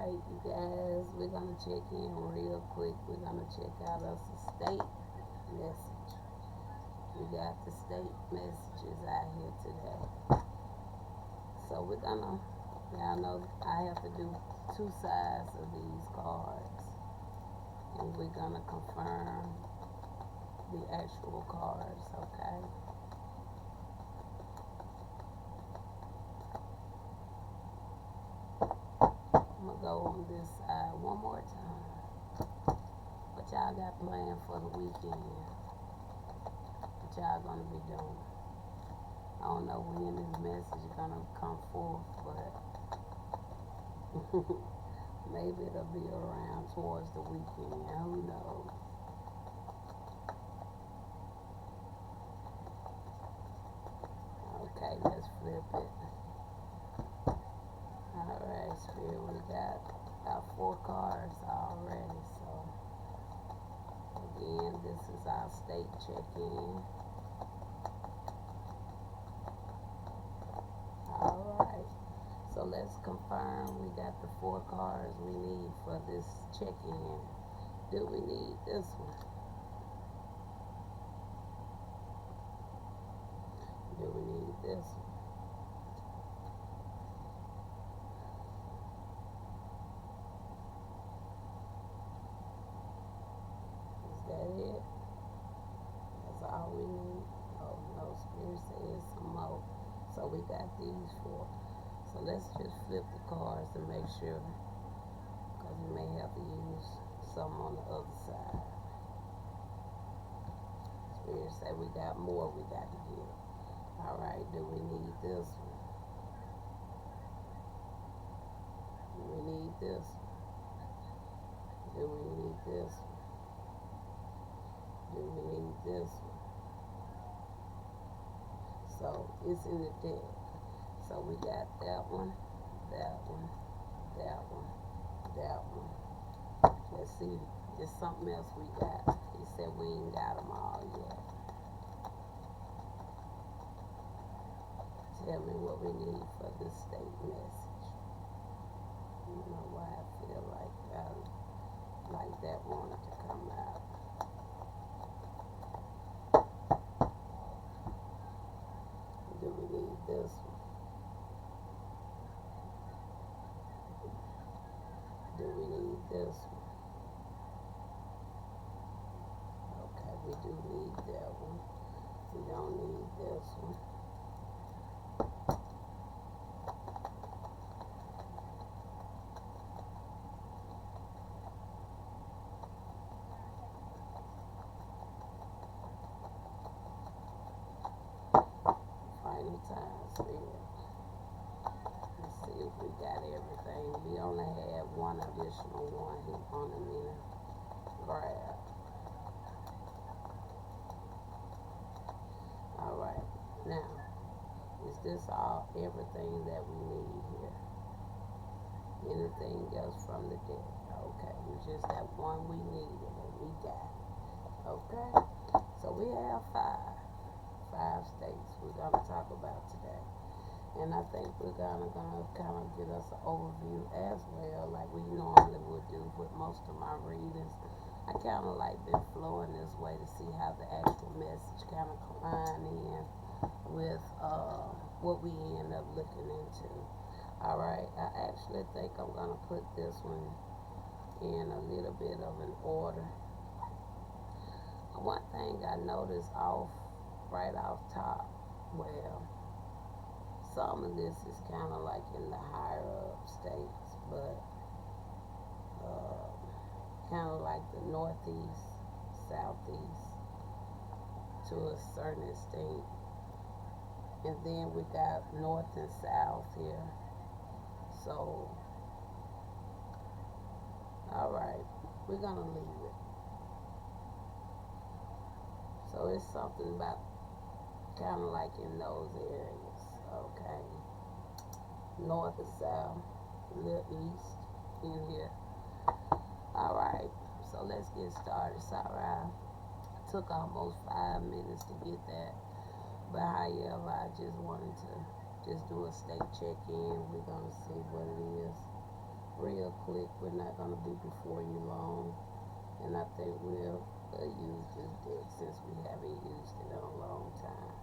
Alright, you guys, we're gonna check in real quick. We're gonna check out us a state message. We got the state messages out here today. So we're gonna, y'all know I have to do two sides of these cards. And we're gonna confirm the actual cards, okay? I'm gonna go on this side one more time. What y'all got planned for the weekend? What y'all gonna be doing? I don't know when this message is gonna come forth, but maybe it'll be around towards the weekend. Who knows? Okay, let's flip it. Alright, Spirit, we got about 4 cards already. So, again, this is our state check-in. Alright, so let's confirm we got the 4 cards we need for this check-in. Do we need this one? Do we need this one? Is that it? That's all we need? Oh no, Spirit says some more. So we got these 4. So let's just flip the cards and make sure, because we may have to use some on the other side. Spirit say we got more we got to get. Alright, do we need this one? Do we need this one? Do we need this one? Do we need this one? So it's in the deck. So we got that one, that one, that one, that one. Let's see, there's something else we got. He said we ain't got them all yet. Tell me what we need for this state message. I don't know why I feel like that wanted to come out. Do we need this one? Do we need this one? Okay, we do need that one. We don't need this one. Final time, Spirit. Let's see if we got everything. We only had one additional one he wanted me to grab. Alright, now, is this everything that we need here? Anything else from the deck? Okay, we just that one we needed and we got it. Okay, so we have 5 states we're going to talk about today. And I think we're gonna kind of get us an overview as well, like we normally would do with most of my readings. I kind of like been flowing this way to see how the actual message kind of combine in with what we end up looking into. Alright, I actually think I'm gonna put this one in a little bit of an order. One thing I noticed right off top, well, some of this is kind of like in the higher up states, but kind of like the northeast, southeast to a certain extent. And then we got north and south here. So, alright, we're going to leave it. So it's something about kind of like in those areas. Okay, north and south, a little east in here. Alright, so let's get started. Sorry, I took almost 5 minutes to get that, but however, I just wanted to just do a state check-in. We're going to see what it is real click. We're not going to be before you long. And I think we'll use this deck since we haven't used it in a long time.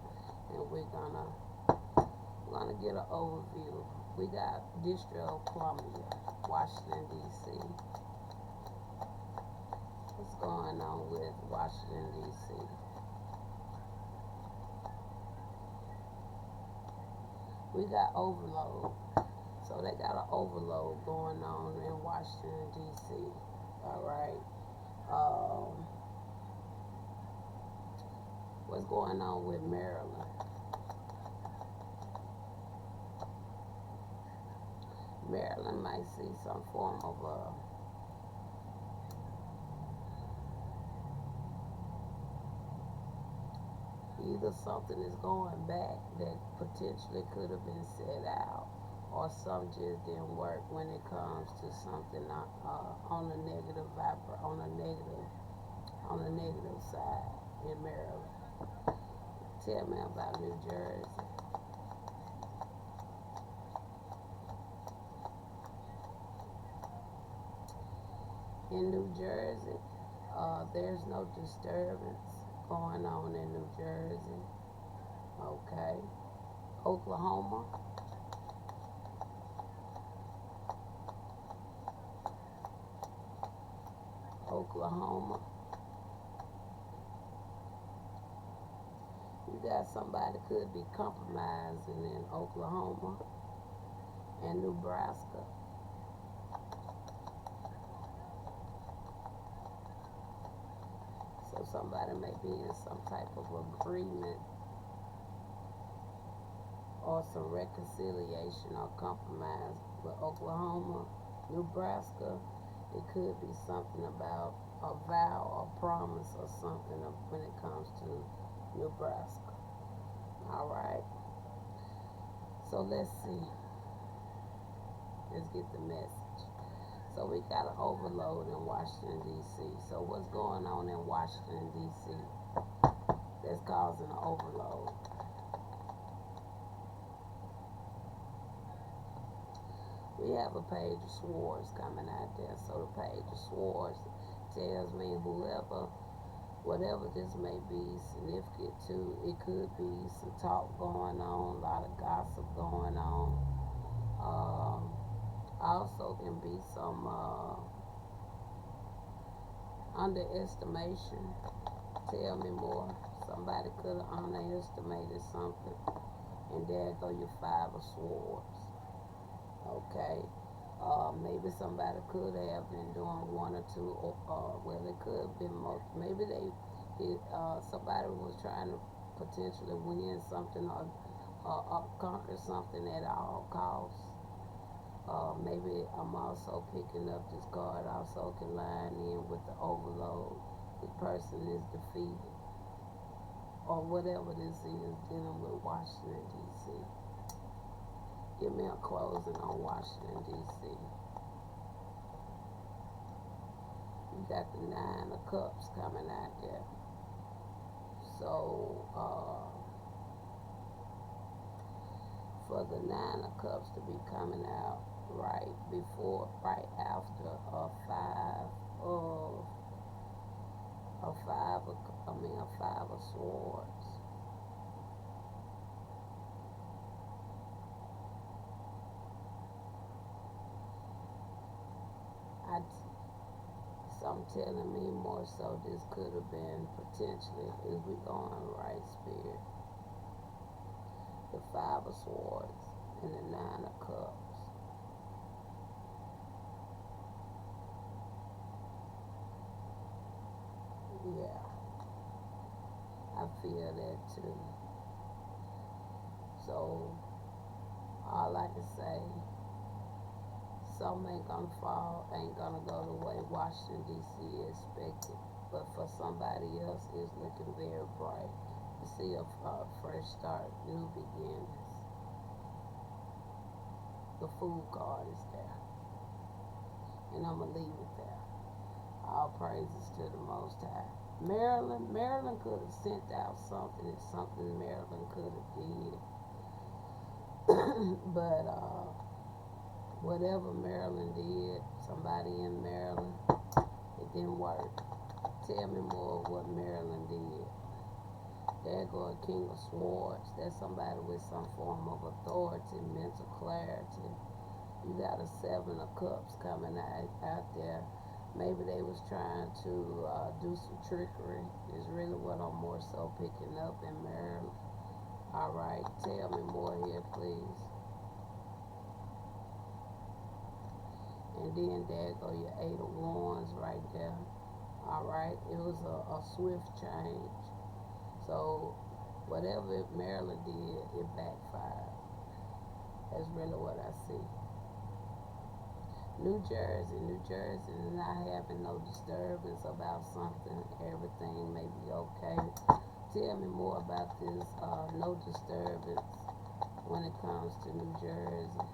And we're gonna get an overview. We got District of Columbia, Washington D.C. What's going on with Washington D.C.? We got overload. So they got an overload going on in Washington D.C. Alright. What's going on with Maryland? Maryland might see some form of either something is going back that potentially could have been set out, or some just didn't work when it comes to something on the negative on the negative side in Maryland. Tell me about New Jersey. In New Jersey, there's no disturbance going on in New Jersey. Okay. Oklahoma. Oklahoma. You got somebody could be compromising in Oklahoma and Nebraska. So somebody may be in some type of agreement or some reconciliation or compromise with Oklahoma. Nebraska, it could be something about a vow or promise or something when it comes to Nebraska. Alright. So let's see. Let's get the message. So we got an overload in Washington, D.C. So what's going on in Washington, D.C. that's causing an overload? We have a page of swords coming out there. So the page of swords tells me whatever this may be significant to, it could be some talk going on, a lot of gossip going on. Also can be some underestimation. Tell me more. Somebody could have underestimated something. And there go your 5 of swords. Okay. Maybe somebody could have been doing 1 or 2, well, it could have been most. Maybe somebody was trying to potentially win something or conquer something at all costs. Maybe I'm also picking up this card, also can line in with the overload. The person is defeated. Or whatever this is dealing with Washington, D.C. Give me a closing on Washington, D.C. You got the 9 of Cups coming out there. So, for the 9 of Cups to be coming out right after a 5 of swords. Some telling me more so this could have been potentially, is we going right, Spirit? The 5 of swords and the 9 of cups. Yeah, I feel that too. So all I can say, some ain't gonna fall, ain't gonna go the way Washington D.C. expected, but for somebody else it's looking very bright. You see a fresh start, new beginnings. The Fool card is there, and I'm gonna leave it there. All praises to the Most High. Maryland could have sent out something. It's something Maryland could have did, but Whatever Maryland did, somebody in Maryland, it didn't work. Tell me more of what Maryland did. There go a King of Swords. That's somebody with some form of authority, mental clarity. You got a Seven of Cups coming out there. Maybe they was trying to do some trickery. Is really what I'm more so picking up in Maryland. All right, tell me more here, please. And then there go your Eight of Wands right there. All right, it was a swift change. So whatever Maryland did, it backfired. That's really what I see. New Jersey is not having no disturbance about something. Everything may be okay. Tell me more about this no disturbance when it comes to New Jersey.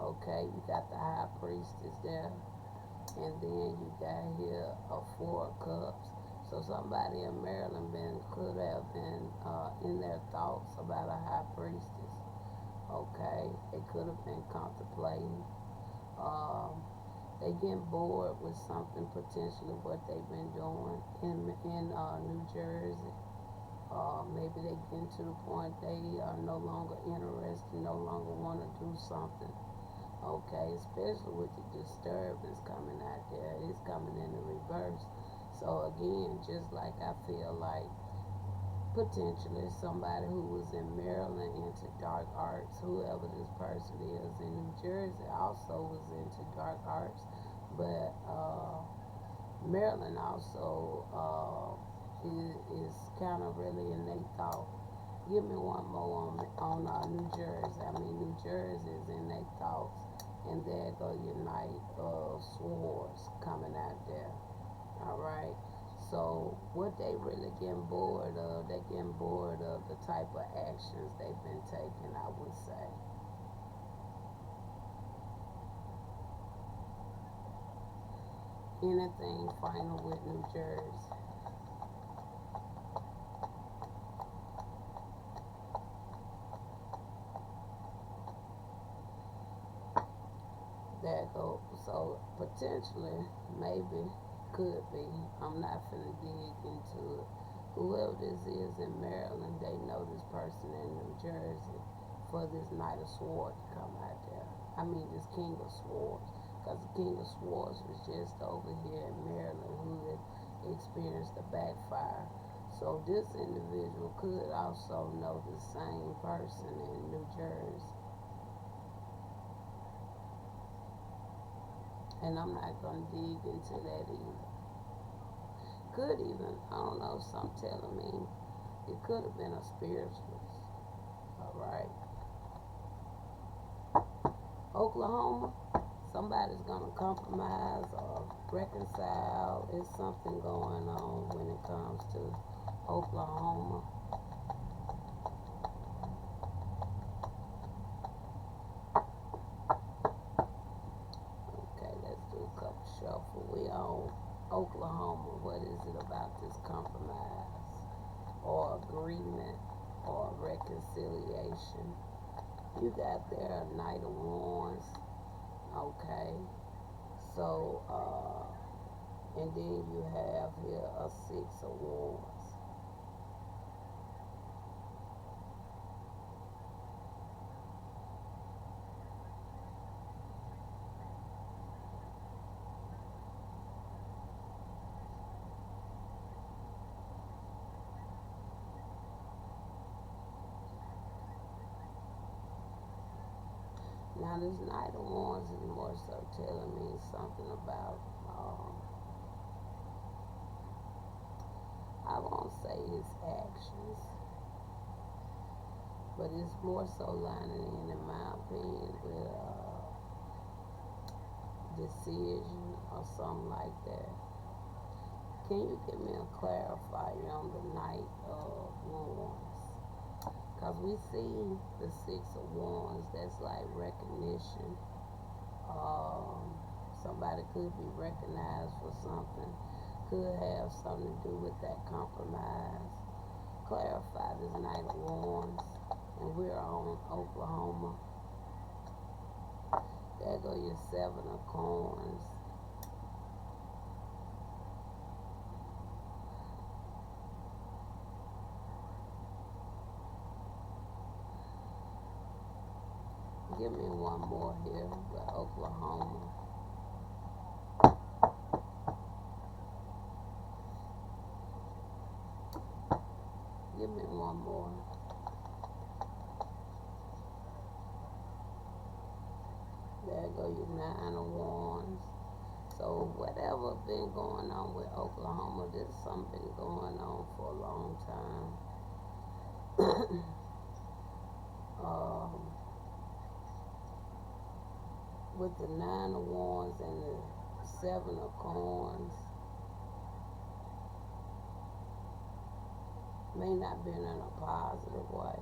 Okay, you got the High Priestess there. And then you got here a Four of Cups. So somebody in Maryland could have been in their thoughts about a High Priestess. Okay, they could have been contemplating. They getting bored with something potentially what they've been doing in New Jersey. Maybe they getting to the point they are no longer interested, no longer want to do something. Okay, especially with the disturbance coming out there, it's coming in the reverse. So again, just like I feel like potentially somebody who was in Maryland into dark arts, whoever this person is in New Jersey also was into dark arts, but Maryland also is kind of really in their thought. Give me one more on New Jersey. I mean, New Jersey is in their thoughts, and there go your Knight of Swords coming out there. All right. So what they really getting bored of, they getting bored of the type of actions they've been taking, I would say. Anything final with New Jersey? There go. So potentially, maybe, could be. I'm not finna dig into it. Whoever this is in Maryland, they know this person in New Jersey for this Knight of Swords to come out there. I mean, this King of Swords. Because the King of Swords was just over here in Maryland who had experienced the backfire. So this individual could also know the same person in New Jersey. And I'm not going to dig into that either. Could even, I don't know, some telling me it could have been a spiritualist. All right. Oklahoma, somebody's going to compromise or reconcile. There's something going on when it comes to Oklahoma. Okay, let's do a couple shuffle. We on Oklahoma. What is it about this compromise or agreement or reconciliation? You got there a Knight of Wands. Okay. So, and then you have here a Six of Wands. Now this Knight of Wands is more so telling me something about, I won't say his actions, but it's more so lining in my opinion, with decision or something like that. Can you give me a clarifier on the Knight of Wands? Because we see the Six of Wands, that's like recognition. Somebody could be recognized for something, could have something to do with that compromise. Clarify this Knight of Wands, and we're on Oklahoma. this 7 of Coins. Give me one more here with Oklahoma. Give me one more. There go your 9 of Wands. So whatever been going on with Oklahoma, this something been going on for a long time. With the 9 of Wands and the 7 of Coins, may not been in a positive way,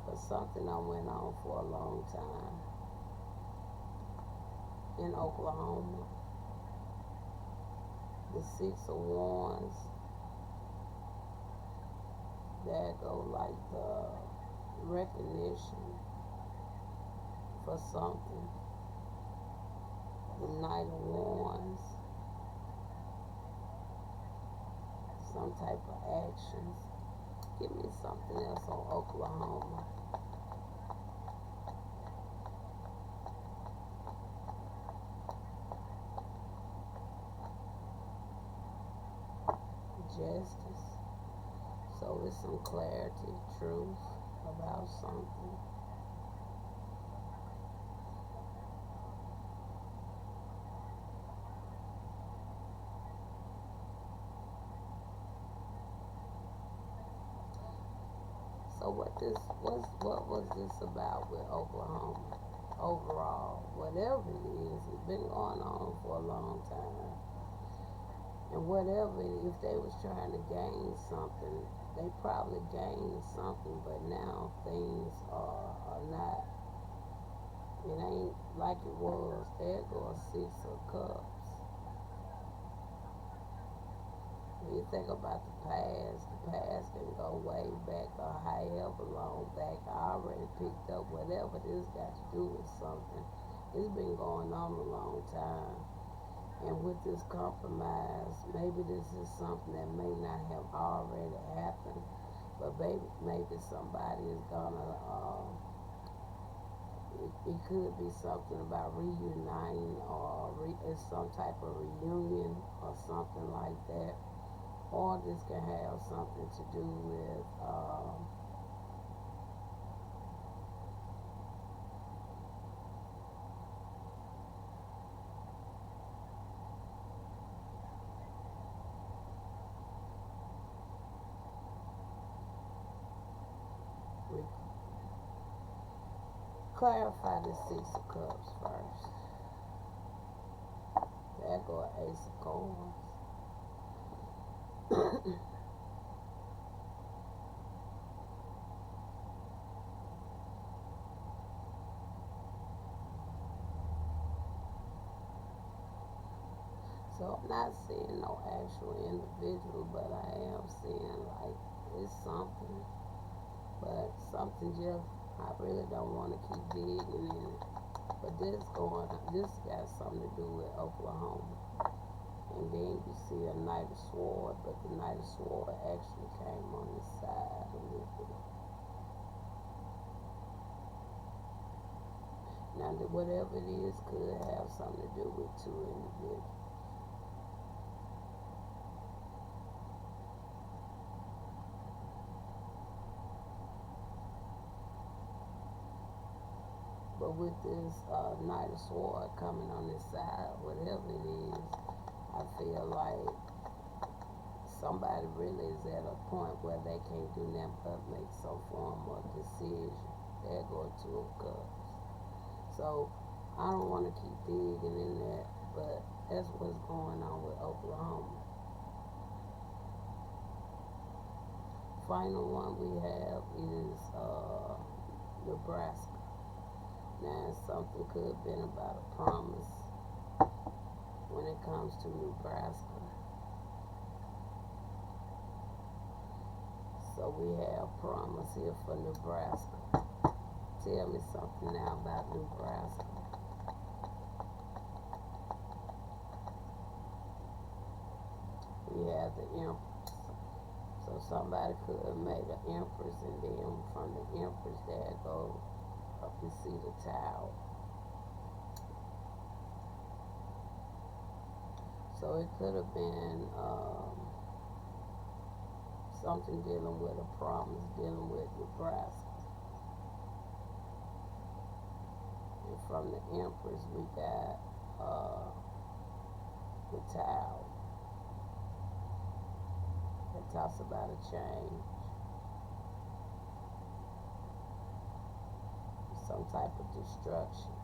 but something that went on for a long time in Oklahoma. The 6 of Wands, there go like the recognition for something. The Knight of Wands, some type of actions. Give me something else on Oklahoma. Justice. So it's some clarity, truth about something. So what was this about with Oklahoma? Overall, whatever it is, it's been going on for a long time. And whatever, if they was trying to gain something, they probably gained something, but now things are not, it ain't like it was. There goes 6 of Cups. When you think about the past can go way back or however long back. I already picked up whatever this got to do with something. It's been going on a long time. And with this compromise, maybe this is something that may not have already happened, but maybe somebody is gonna, it could be something about reuniting or it's some type of reunion or something like that. Or this can have something to do with clarify the 6 of Cups first. There go Ace of Coins. So I'm not seeing no actual individual, but I am seeing like it's something. But something just, I really don't want to keep digging in it. But this got something to do with Oklahoma. And then you see a Knight of Swords, but the Knight of Swords actually came on the side a little bit. Now, whatever it is could have something to do with 2 individuals. But with this Knight of Swords coming on this side, whatever it is, I feel like somebody really is at a point where they can't do nothing but make some form of decision. There go 2 of Cups. So I don't want to keep digging in that, but that's what's going on with Oklahoma. Final one we have is Nebraska. Now something could have been about a promise when it comes to Nebraska. So we have promise here for Nebraska. Tell me something now about Nebraska. You have the empress. So somebody could have made an empress, and then from the empress there go up, you see the tower. So it could have been something dealing with a promise, dealing with Nebraska. And from the empress we got the tower. It talks about a change, some type of destruction.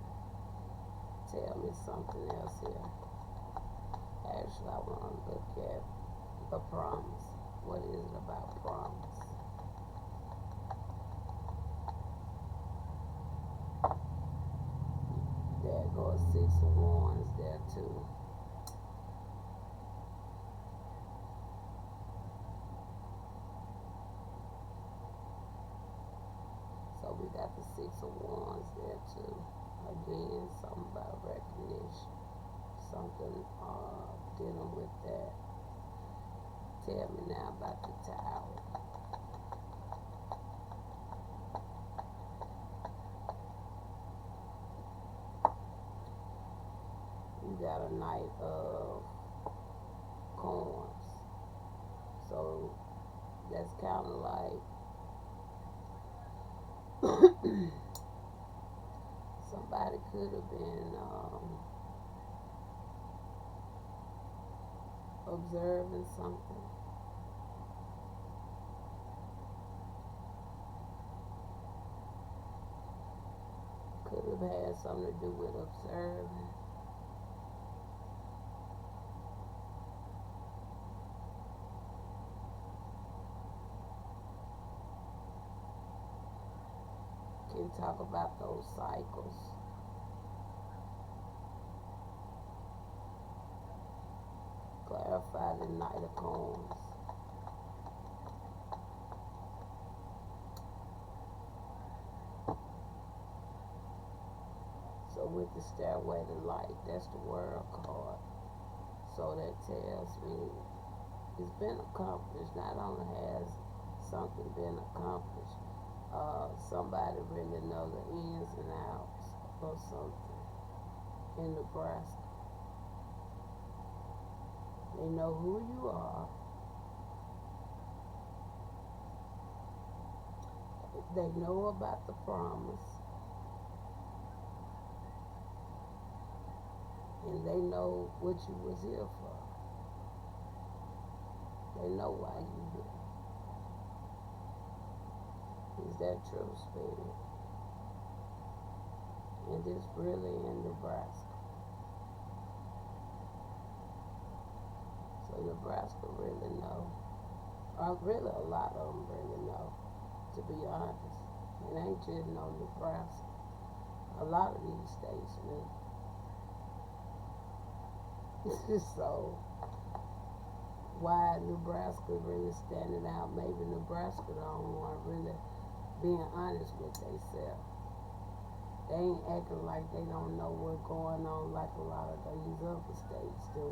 Tell me something else here. Actually, I want to look at the promise. What is it about promise? There goes 6 of Wands there too. So we got the 6 of Wands there too. Again, something about recognition. Something dealing with that. Tell me now about the tower. You got a Knight of Coins. So that's kind of like somebody could have been observing something. Could have had something to do with observing. Can talk about those cycles. Clarify the Knight of Coins. So with the Stairway to Light, that's the World card. So that tells me it's been accomplished. Not only has something been accomplished, somebody really know the ins and outs of something in Nebraska. They know who you are. They know about the promise. And they know what you was here for. They know why you here. Is that true, Spirit? And it's really in Nebraska. So Nebraska really know. Really a lot of them really know, to be honest. It ain't just no Nebraska. A lot of these states knew. So why Nebraska really standing out? Maybe Nebraska the only one really being honest with themselves. They ain't acting like they don't know what's going on like a lot of these other states do.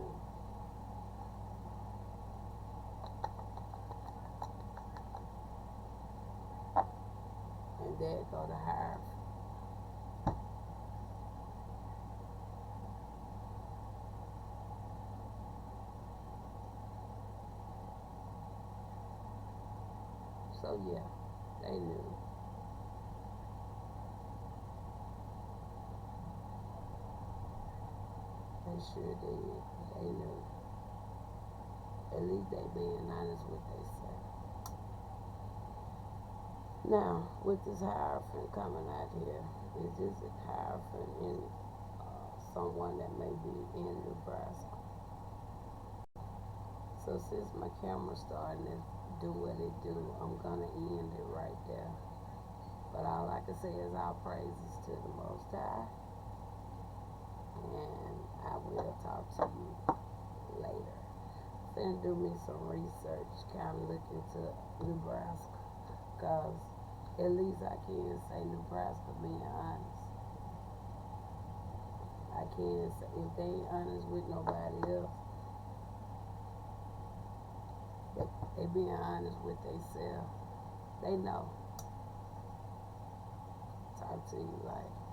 And there go the Hierophant. So yeah, they knew. They sure did. They knew. At least they being honest with themselves. Now, with this Hierophant coming out here, is this a Hierophant in someone that may be in Nebraska? So since my camera's starting to do what it do, I'm gonna end it right there. But all I can say is all praises to the Most High, and I will talk to you later. Finna do me some research, kind of look into Nebraska, cause at least I can say Nebraska being honest. I can say if they ain't honest with nobody else, They being honest with themselves. They know. Talk to you like.